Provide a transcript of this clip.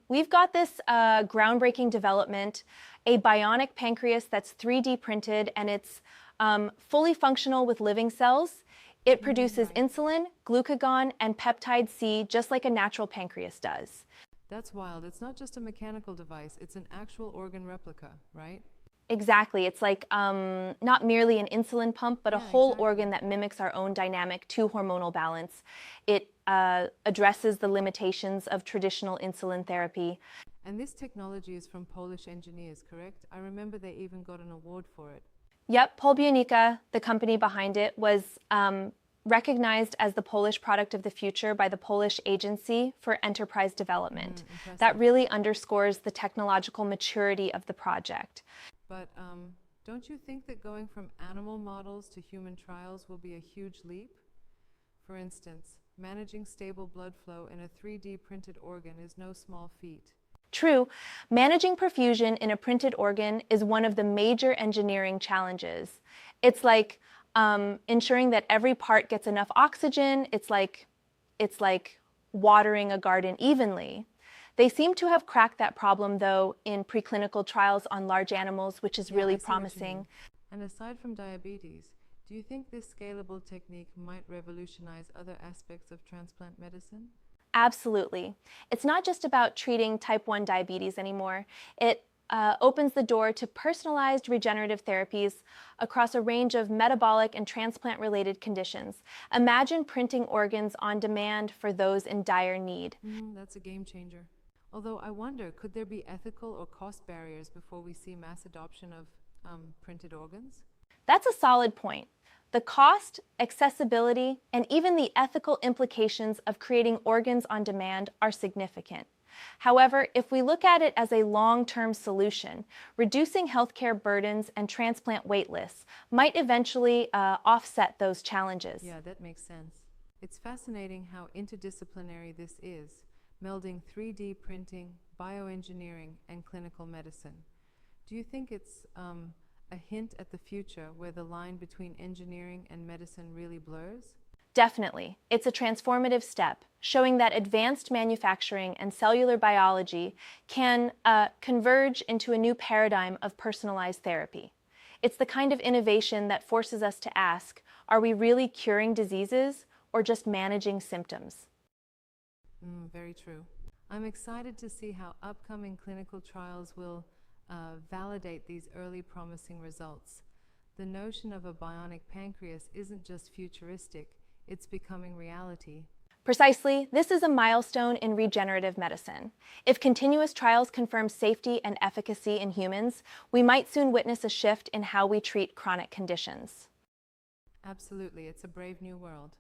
We've got this groundbreaking development, a bionic pancreas that's 3D printed, and it's fully functional with living cells. It produces insulin, glucagon, and peptide C, just like a natural pancreas does. That's wild. It's not just a mechanical device, it's an actual organ replica, right? Exactly. It's like not merely an insulin pump, but a whole organ that mimics our own dynamic two-hormonal balance. It addresses the limitations of traditional insulin therapy. And this technology is from Polish engineers, correct? I remember they even got an award for it. Yep, Polbionica, the company behind it, was recognized as the Polish product of the future by the Polish Agency for Enterprise Development. That really underscores the technological maturity of the project. But don't you think that going from animal models to human trials will be a huge leap? For instance, managing stable blood flow in a 3D printed organ is no small feat. True, managing perfusion in a printed organ is one of the major engineering challenges. It's like ensuring that every part gets enough oxygen. It's like watering a garden evenly. They seem to have cracked that problem, though, in preclinical trials on large animals, which is really promising. And aside from diabetes, do you think this scalable technique might revolutionize other aspects of transplant medicine? Absolutely. It's not just about treating type 1 diabetes anymore. It opens the door to personalized regenerative therapies across a range of metabolic and transplant-related conditions. Imagine printing organs on demand for those in dire need. That's a game changer. Although I wonder, could there be ethical or cost barriers before we see mass adoption of printed organs? That's a solid point. The cost, accessibility, and even the ethical implications of creating organs on demand are significant. However, if we look at it as a long-term solution, reducing healthcare burdens and transplant wait lists might eventually offset those challenges. Yeah, that makes sense. It's fascinating how interdisciplinary this is, melding 3D printing, bioengineering, and clinical medicine. Do you think it's a hint at the future where the line between engineering and medicine really blurs? Definitely. It's a transformative step, showing that advanced manufacturing and cellular biology can converge into a new paradigm of personalized therapy. It's the kind of innovation that forces us to ask, are we really curing diseases or just managing symptoms? Very true. I'm excited to see how upcoming clinical trials will validate these early promising results. The notion of a bionic pancreas isn't just futuristic, it's becoming reality. Precisely, this is a milestone in regenerative medicine. If continuous trials confirm safety and efficacy in humans, we might soon witness a shift in how we treat chronic conditions. Absolutely, it's a brave new world.